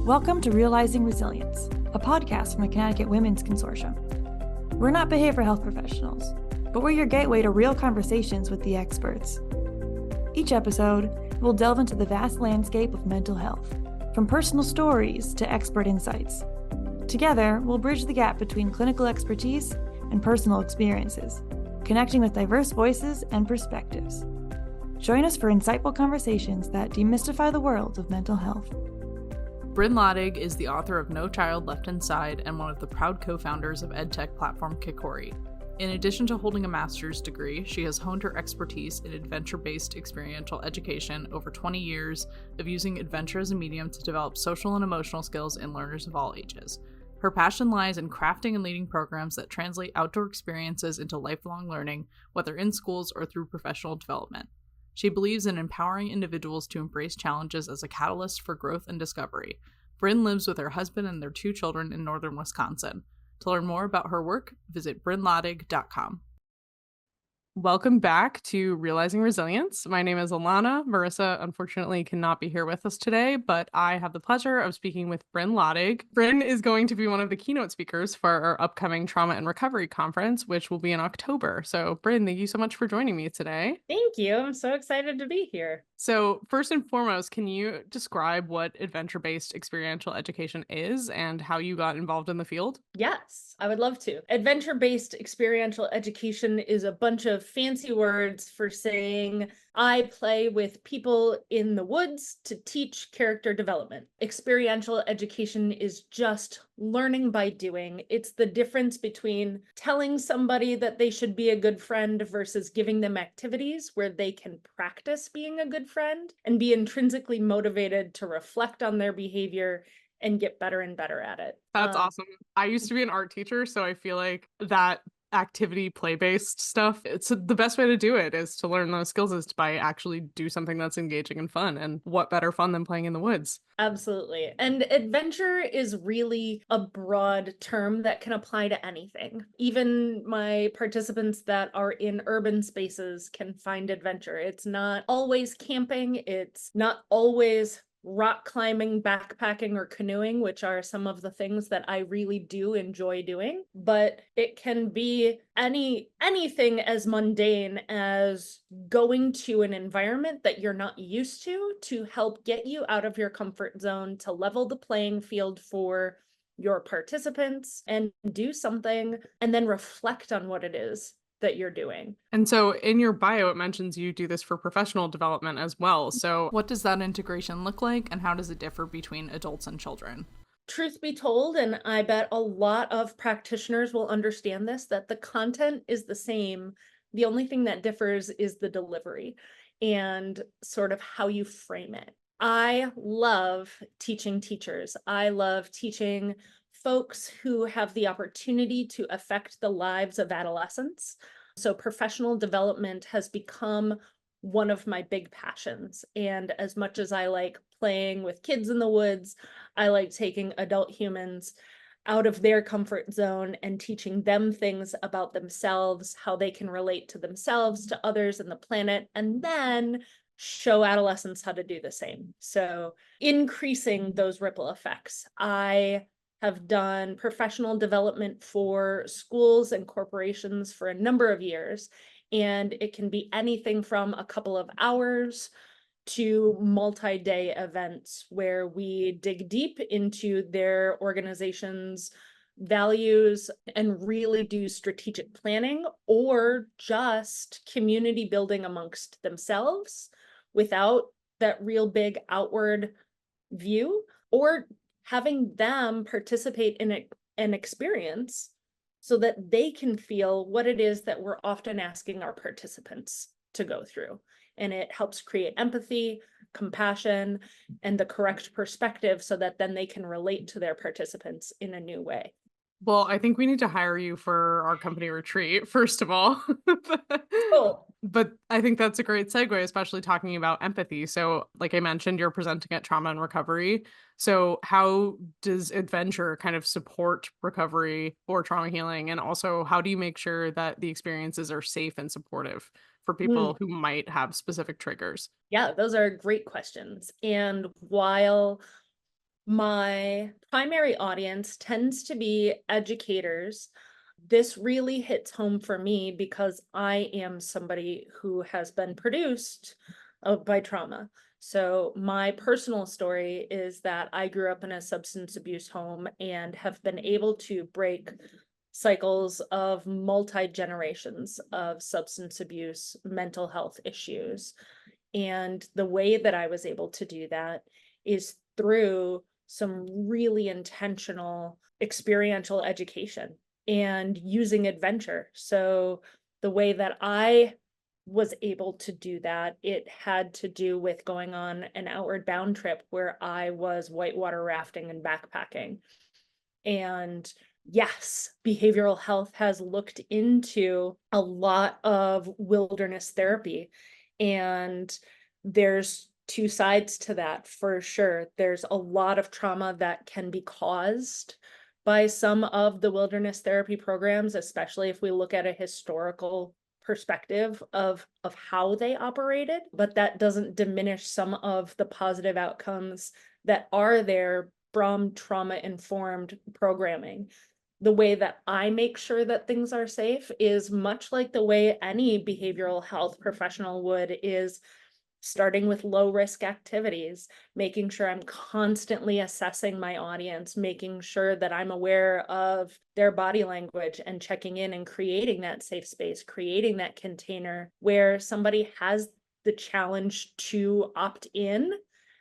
Welcome to Realizing Resilience, a podcast from the Connecticut Women's Consortium. We're not behavioral health professionals, but we're your gateway to real conversations with the experts. Each episode, we'll delve into the vast landscape of mental health, from personal stories to expert insights. Together, we'll bridge the gap between clinical expertise and personal experiences, connecting with diverse voices and perspectives. Join us for insightful conversations that demystify the world of mental health. Bryn Lottig is the author of No Child Left Inside and one of the proud co-founders of edtech platform Kikori. In addition to holding a master's degree, she has honed her expertise in adventure-based experiential education over 20 years of using adventure as a medium to develop social and emotional skills in learners of all ages. Her passion lies in crafting and leading programs that translate outdoor experiences into lifelong learning, whether in schools or through professional development. She believes in empowering individuals to embrace challenges as a catalyst for growth and discovery. Bryn lives with her husband and their 2 children in northern Wisconsin. To learn more about her work, visit brynlottig.com. Welcome back to Realizing Resilience. My name is Alana. Marissa, unfortunately, cannot be here with us today, but I have the pleasure of speaking with Bryn Lottig. Bryn is going to be one of the keynote speakers for our upcoming Trauma and Recovery Conference, which will be in October. So, Bryn, thank you so much for joining me today. Thank you. I'm so excited to be here. So, first and foremost, can you describe what adventure-based experiential education is and how you got involved in the field? Yes, I would love to. Adventure-based experiential education is a bunch of fancy words for saying I play with people in the woods to teach character development. Experiential education is just learning by doing. It's the difference between telling somebody that they should be a good friend versus giving them activities where they can practice being a good friend and be intrinsically motivated to reflect on their behavior and get better and better at it. That's awesome. I used to be an art teacher, so I feel like that activity play-based stuff, it's the best way to do it is to learn those skills is to by actually do something that's engaging and fun. And what better fun than playing in the woods? Absolutely. And adventure is really a broad term that can apply to anything. Even my participants that are in urban spaces can find adventure. It's not always camping. It's not always rock climbing, backpacking, or canoeing, which are some of the things that I really do enjoy doing. But it can be anything as mundane as going to an environment that you're not used to help get you out of your comfort zone, to level the playing field for your participants and do something and then reflect on what it is that you're doing. And so in your bio, it mentions you do this for professional development as well. So what does that integration look like and how does it differ between adults and children? Truth be told, and I bet a lot of practitioners will understand this, that the content is the same. The only thing that differs is the delivery and sort of how you frame it. I love teaching teachers. I love teaching folks who have the opportunity to affect the lives of adolescents. So professional development has become one of my big passions. And as much as I like playing with kids in the woods, I like taking adult humans out of their comfort zone and teaching them things about themselves, how they can relate to themselves, to others and the planet, and then show adolescents how to do the same. So increasing those ripple effects. I have done professional development for schools and corporations for a number of years, and it can be anything from a couple of hours to multi-day events where we dig deep into their organization's values and really do strategic planning or just community building amongst themselves without that real big outward view, or having them participate in an experience so that they can feel what it is that we're often asking our participants to go through. And it helps create empathy, compassion, and the correct perspective so that then they can relate to their participants in a new way. Well, I think we need to hire you for our company retreat, first of all. Cool. But I think that's a great segue, especially talking about empathy. So, like I mentioned, you're presenting at Trauma and Recovery. So, how does adventure kind of support recovery or trauma healing? And also, how do you make sure that the experiences are safe and supportive for people who might have specific triggers? Yeah, those are great questions. And while My primary audience tends to be educators. This really hits home for me because I am somebody who has been produced by trauma. So my personal story is that I grew up in a substance abuse home and have been able to break cycles of multi-generations of substance abuse, mental health issues. And the way that I was able to do that is through some really intentional experiential education and using adventure. So the way that I was able to do that, it had to do with going on an outward bound trip where I was whitewater rafting and backpacking. And yes, behavioral health has looked into a lot of wilderness therapy. And there's two sides to that for sure. There's a lot of trauma that can be caused by some of the wilderness therapy programs, especially if we look at a historical perspective of how they operated, but that doesn't diminish some of the positive outcomes that are there from trauma-informed programming. The way that I make sure that things are safe is much like the way any behavioral health professional would, is starting with low risk activities, making sure I'm constantly assessing my audience, making sure that I'm aware of their body language and checking in and creating that safe space, creating that container where somebody has the challenge to opt in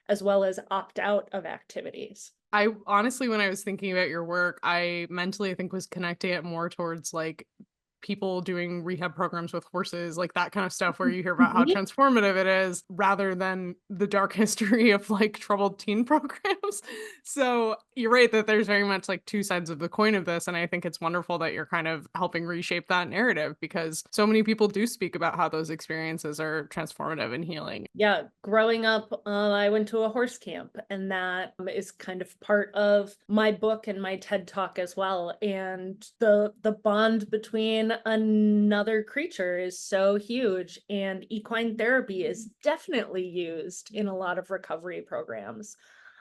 as well as opt out of activities. I honestly, when I was thinking about your work, I mentally, I think, was connecting it more towards like people doing rehab programs with horses, like that kind of stuff where you hear about how Yeah. transformative it is rather than the dark history of like troubled teen programs. So you're right that there's very much like two sides of the coin of this. And I think it's wonderful that you're kind of helping reshape that narrative because so many people do speak about how those experiences are transformative and healing. Yeah, growing up, I went to a horse camp, and that is kind of part of my book and my TED Talk as well. And the bond between another creature is so huge, and equine therapy is definitely used in a lot of recovery programs.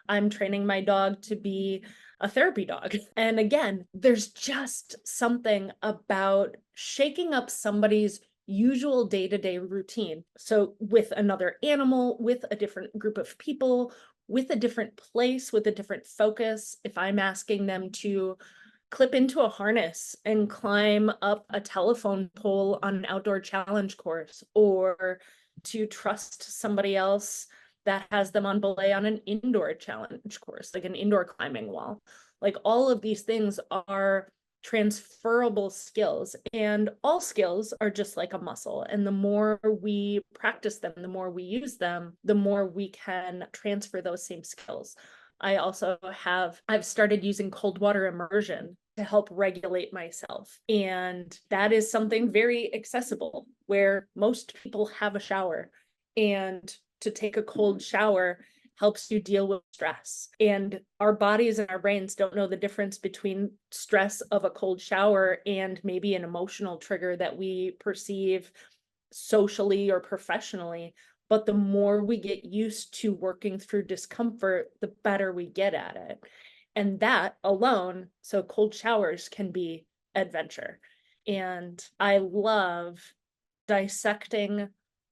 I'm training my dog to be a therapy dog. And again, there's just something about shaking up somebody's usual day-to-day routine. So with another animal, with a different group of people, with a different place, with a different focus, if I'm asking them to clip into a harness and climb up a telephone pole on an outdoor challenge course, or to trust somebody else that has them on belay on an indoor challenge course, like an indoor climbing wall. Like all of these things are transferable skills, and all skills are just like a muscle. And the more we practice them, the more we use them, the more we can transfer those same skills. I've started using cold water immersion to help regulate myself. And that is something very accessible where most people have a shower, and to take a cold shower helps you deal with stress. And our bodies and our brains don't know the difference between stress of a cold shower and maybe an emotional trigger that we perceive socially or professionally. But the more we get used to working through discomfort, the better we get at it. And that alone, so cold showers can be adventure. And I love dissecting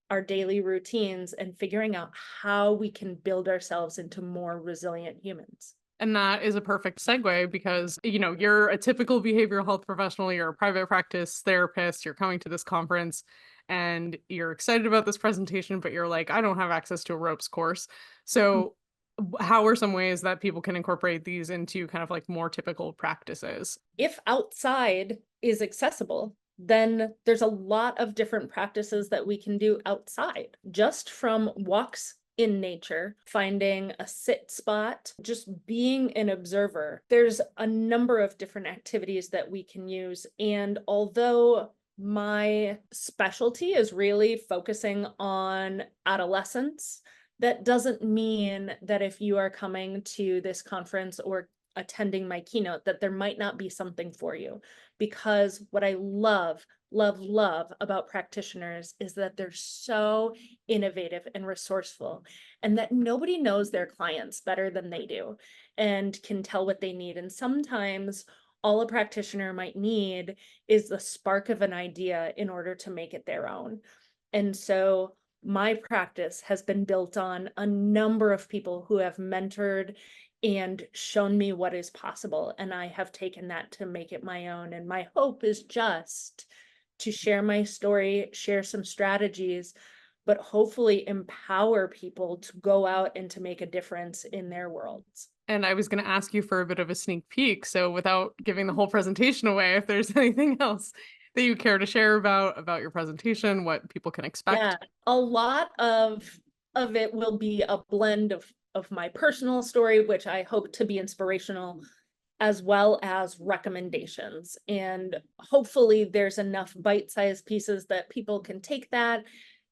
our daily routines and figuring out how we can build ourselves into more resilient humans. And that is a perfect segue because, you know, you're a typical behavioral health professional, you're a private practice therapist, you're coming to this conference and you're excited about this presentation, but you're like, I don't have access to a ropes course. So, how are some ways that people can incorporate these into kind of like more typical practices? If outside is accessible, then there's a lot of different practices that we can do outside, just from walks in nature, finding a sit spot, just being an observer. There's a number of different activities that we can use. And although my specialty is really focusing on adolescence, that doesn't mean that if you are coming to this conference or attending my keynote, that there might not be something for you. Because what I love love about practitioners is that they're so innovative and resourceful, and that nobody knows their clients better than they do and can tell what they need. And sometimes all a practitioner might need is the spark of an idea in order to make it their own. And so my practice has been built on a number of people who have mentored and shown me what is possible. And I have taken that to make it my own. And my hope is just to share my story, share some strategies, but hopefully empower people to go out and to make a difference in their worlds. And I was going to ask you for a bit of a sneak peek. So without giving the whole presentation away, if there's anything else that you care to share about your presentation, what people can expect. Yeah, a lot of it will be a blend of my personal story, which I hope to be inspirational, as well as recommendations. And hopefully there's enough bite-sized pieces that people can take that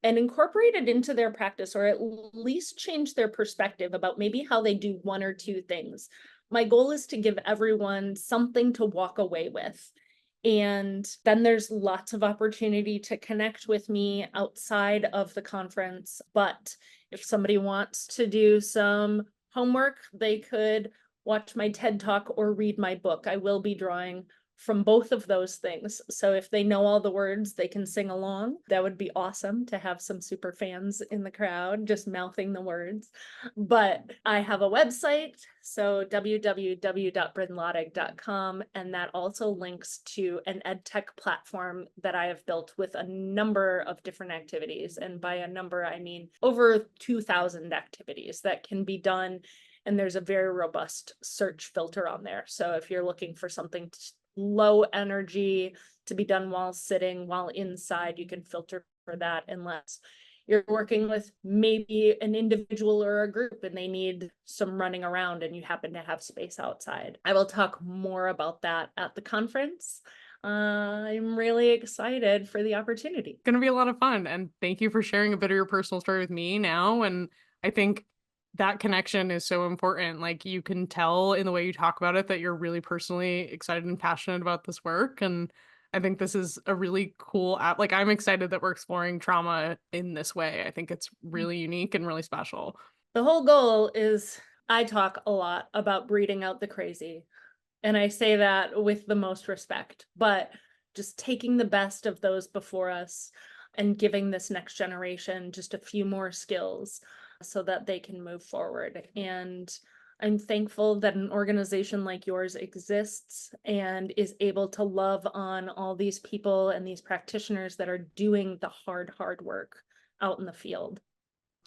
and incorporate it into their practice, or at least change their perspective about maybe how they do one or two things. My goal is to give everyone something to walk away with. And then there's lots of opportunity to connect with me outside of the conference. But if somebody wants to do some homework, they could watch my TED Talk or read my book. I will be drawing from both of those things. So if they know all the words, they can sing along. That would be awesome to have some super fans in the crowd just mouthing the words. But I have a website, so www.brynlottig.com, and that also links to an edtech platform that I have built with a number of different activities. And by a number, I mean over 2,000 activities that can be done. And there's a very robust search filter on there. So if you're looking for something low energy to be done while sitting, while inside, you can filter for that, unless you're working with maybe an individual or a group and they need some running around and you happen to have space outside. I will talk more about that at the conference. I'm really excited for the opportunity. It's going to be a lot of fun. And thank you for sharing a bit of your personal story with me now. And I think that connection is so important. Like, you can tell in the way you talk about it that you're really personally excited and passionate about this work. And I think this is a really cool app. Like, I'm excited that we're exploring trauma in this way. I think it's really unique and really special. The whole goal is, I talk a lot about breeding out the crazy. And I say that with the most respect, but just taking the best of those before us and giving this next generation just a few more skills so that they can move forward. And I'm thankful that an organization like yours exists and is able to love on all these people and these practitioners that are doing the hard work out in the field.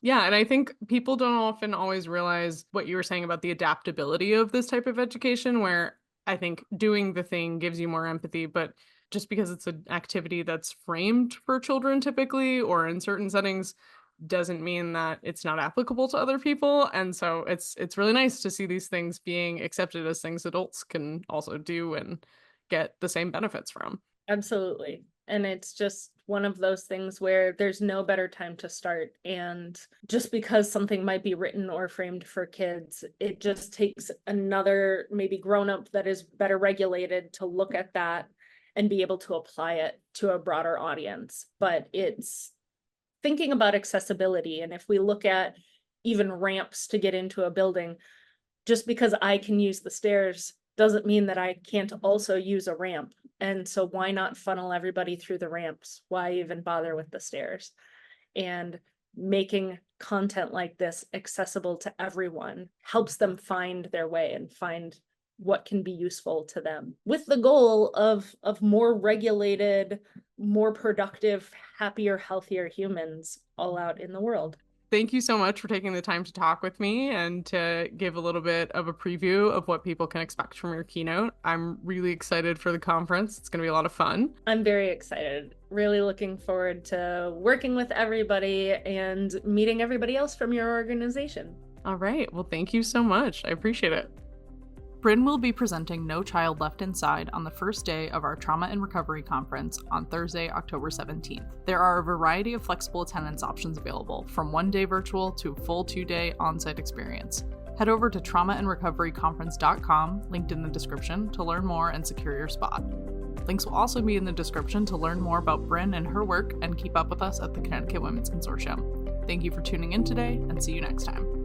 Yeah, and I think people don't often always realize what you were saying about the adaptability of this type of education, where I think doing the thing gives you more empathy, but just because it's an activity that's framed for children typically, or in certain settings, doesn't mean that it's not applicable to other people. And so it's really nice to see these things being accepted as things adults can also do and get the same benefits from. Absolutely. And it's just one of those things where there's no better time to start. And just because something might be written or framed for kids, it just takes another maybe grown-up that is better regulated to look at that and be able to apply it to a broader audience. But it's thinking about accessibility. And if we look at even ramps to get into a building, just because I can use the stairs doesn't mean that I can't also use a ramp. And so why not funnel everybody through the ramps? Why even bother with the stairs? And making content like this accessible to everyone helps them find their way and find what can be useful to them, with the goal of more regulated, more productive, happier, healthier humans all out in the world. Thank you so much for taking the time to talk with me and to give a little bit of a preview of what people can expect from your keynote. I'm really excited for the conference. It's going to be a lot of fun. I'm very excited. Really looking forward to working with everybody and meeting everybody else from your organization. All right. Well, thank you so much. I appreciate it. Bryn will be presenting No Child Left Inside on the first day of our Trauma and Recovery Conference on Thursday, October 17th. There are a variety of flexible attendance options available, from one-day virtual to a full 2-day on-site experience. Head over to traumaandrecoveryconference.com, linked in the description, to learn more and secure your spot. Links will also be in the description to learn more about Bryn and her work and keep up with us at the Connecticut Women's Consortium. Thank you for tuning in today, and see you next time.